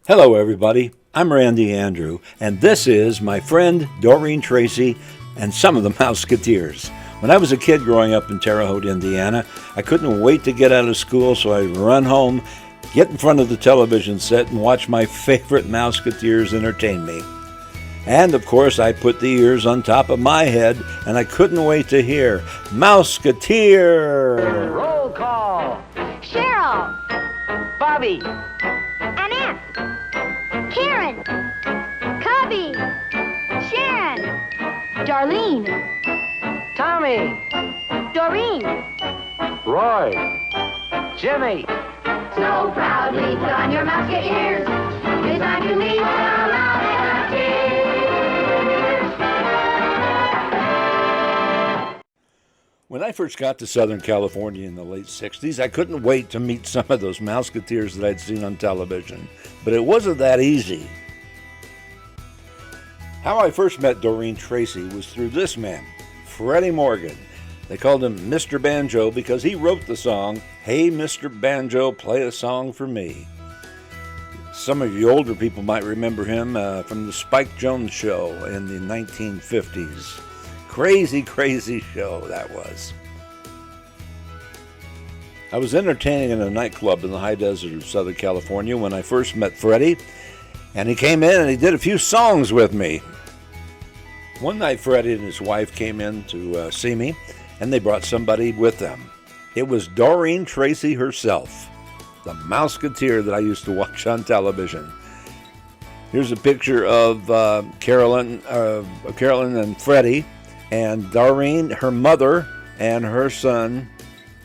Hello, everybody. I'm Randy Andrew, and this is my friend Dorren Tracey and some of the Mousketeers. When I was a kid growing up in Terre Haute, Indiana, I couldn't wait to get out of school, so I'd run home, get in front of the television set, and watch my favorite Mousketeers entertain me. And, of course, I put the ears on top of my head, and I couldn't wait to hear Mousketeer! Roll call! Cheryl, Bobby! Annette, Karen, Cubby, Sharon, Darlene, Tommy! Doreen. Roy! Jimmy! So proudly put on your Mousketeers. It's time to meet the Mousketeers. When I first got to Southern California in the late 60s, I couldn't wait to meet some of those Mousketeers that I'd seen on television. But it wasn't that easy. How I first met Dorren Tracey was through this man, Freddie Morgan. They called him Mr. Banjo because he wrote the song, "Hey Mr. Banjo, Play a Song for Me." Some of you older people might remember him from the Spike Jones show in the 1950s. Crazy, crazy show that was. I was entertaining in a nightclub in the high desert of Southern California when I first met Freddie, and he came in and he did a few songs with me. One night Freddie and his wife came in to see me, and they brought somebody with them. It was Dorren Tracey herself, the Mousketeer that I used to watch on television. Here's a picture of Carolyn and Freddie, and Doreen, her mother, and her son,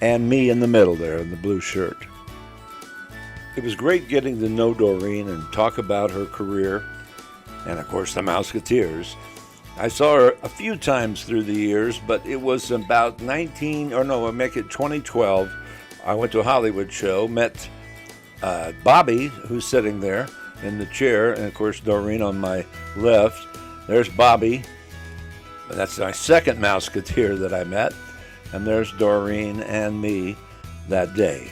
and me in the middle there in the blue shirt. It was great getting to know Doreen and talk about her career, and of course the Mousketeers. I saw her a few times through the years, but it was about 2012. I went to a Hollywood show, met Bobby, who's sitting there in the chair, and of course Doreen on my left. There's Bobby. That's my second Mousketeer that I met, and there's Doreen and me that day.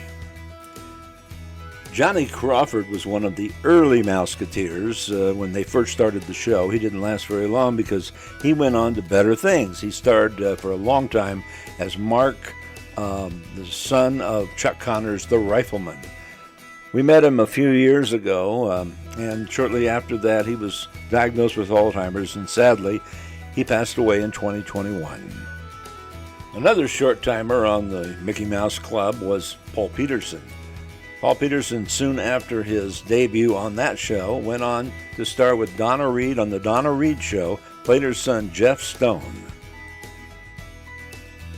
Johnny Crawford was one of the early Mousketeers when they first started the show. He didn't last very long because he went on to better things. He starred for a long time as Mark, the son of Chuck Connors, the rifleman. We met him a few years ago, and shortly after that he was diagnosed with Alzheimer's, and sadly, he passed away in 2021. Another short-timer on the Mickey Mouse Club was Paul Peterson. Paul Peterson, soon after his debut on that show, went on to star with Donna Reed on The Donna Reed Show, played her son Jeff Stone.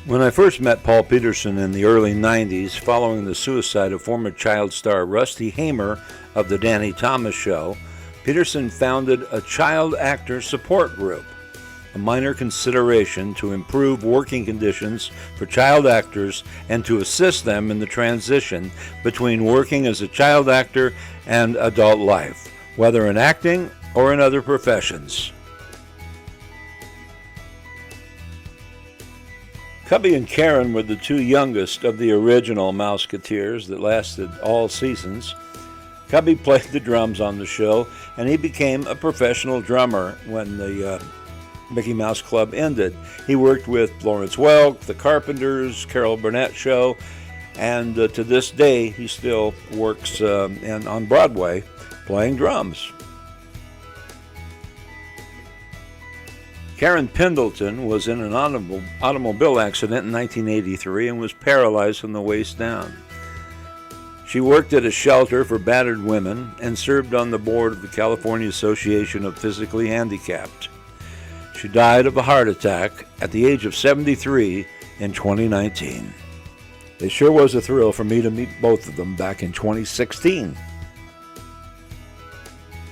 When I first met Paul Peterson in the early 90s, following the suicide of former child star Rusty Hamer of The Danny Thomas Show, Peterson founded a child actor support group, a minor consideration to improve working conditions for child actors and to assist them in the transition between working as a child actor and adult life, whether in acting or in other professions. Cubby and Karen were the two youngest of the original Mousketeers that lasted all seasons. Cubby played the drums on the show, and he became a professional drummer when the Mickey Mouse Club ended. He worked with Lawrence Welk, The Carpenters, Carol Burnett Show, and to this day he still works on Broadway playing drums. Karen Pendleton was in an automobile accident in 1983 and was paralyzed from the waist down. She worked at a shelter for battered women and served on the board of the California Association of Physically Handicapped. She died of a heart attack at the age of 73 in 2019. It sure was a thrill for me to meet both of them back in 2016.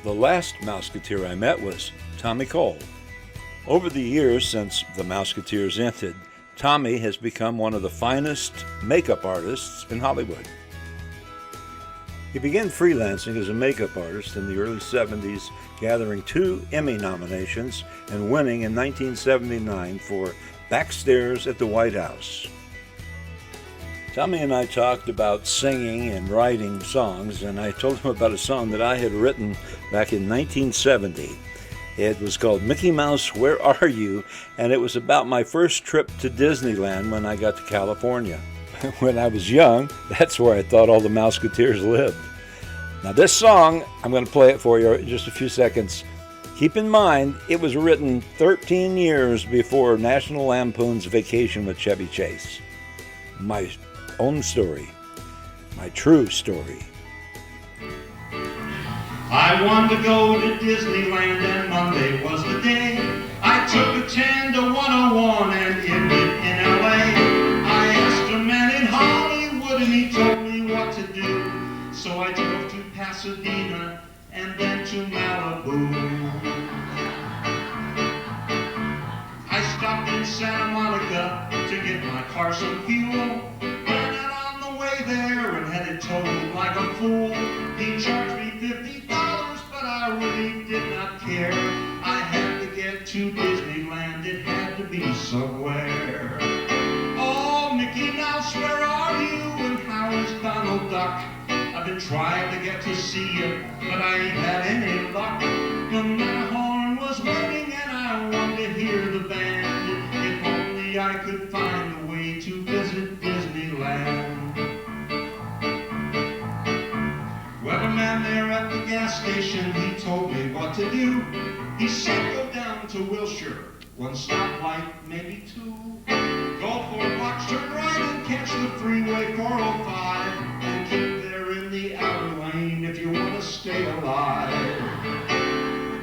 The last Mousketeer I met was Tommy Cole. Over the years since the Mousketeers ended, Tommy has become one of the finest makeup artists in Hollywood. He began freelancing as a makeup artist in the early 70s, gathering 2 Emmy nominations and winning in 1979 for Backstairs at the White House. Tommy and I talked about singing and writing songs, and I told him about a song that I had written back in 1970. It was called Mickey Mouse, Where Are You? And it was about my first trip to Disneyland when I got to California. When I was young, that's where I thought all the Mousketeers lived. Now this song, I'm going to play it for you in just a few seconds. Keep in mind, it was written 13 years before National Lampoon's Vacation with Chevy Chase. My own story, my true story. I wanted to go to Disneyland and Monday was the day. I took a 10 to 101 and ended in LA. I asked a man in Hollywood and he told me what to do. So I drove to Pasadena and then to Malibu. I stopped in Santa Monica to get my car some fuel. Ran out on the way there and had it towed like a fool. He charged me $50, but I really did not care. I had to get to Disneyland, it had to be somewhere. Oh, Mickey Mouse, where are you? And how is Donald Duck? I've been trying to get to see you, but I ain't had any luck. The Matterhorn was waiting and I wanted to hear the band. If only I could find a way to visit Disneyland. Weatherman there at the gas station, he told me what to do. He said go down to Wilshire, one stoplight, maybe two. Go 4 blocks, turn right and catch the freeway 405. And keep there in the outer lane if you want to stay alive.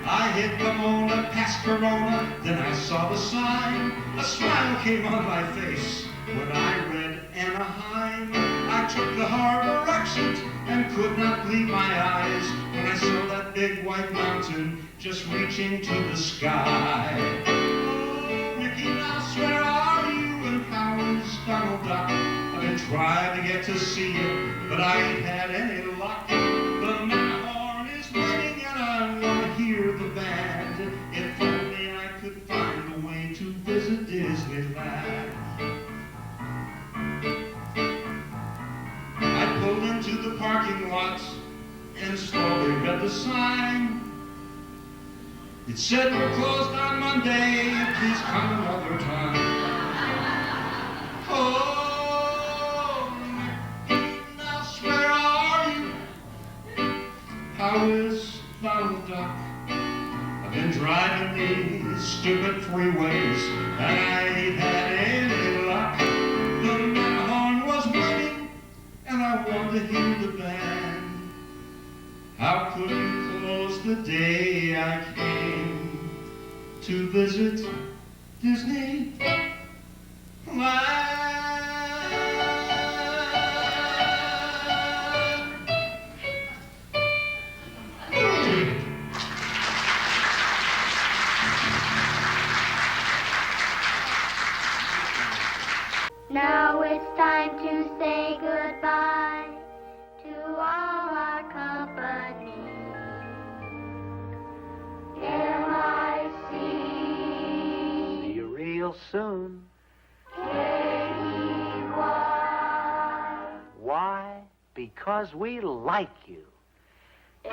I hit Pomona, past Corona, then I saw the sign. A smile came on my face when I read Anaheim. I took the harbor exit and could not believe my eyes when I saw that big white mountain just reaching to the sky. Oh, Mickey Mouse, where are you? And how is Donald Duck? I've been trying to get to see you, but I ain't had any luck. The Matterhorn is waiting and I want to hear the band. If only I could find a way to visit Disneyland. I pulled into the parking lot and slowly read the sign. It said we're closed on Monday, please come another time. Oh, Mickey Mouse, where are you? How is Donald Duck? I've been driving these stupid freeways and I ain't had any luck. The Matterhorn was waiting and I wanted to hear the band. How could you close the day I came to visit Disneyland? Now it's time to say goodbye to all our company. M-I-C. See you real soon. K-E-Y. Why? Because we like you. L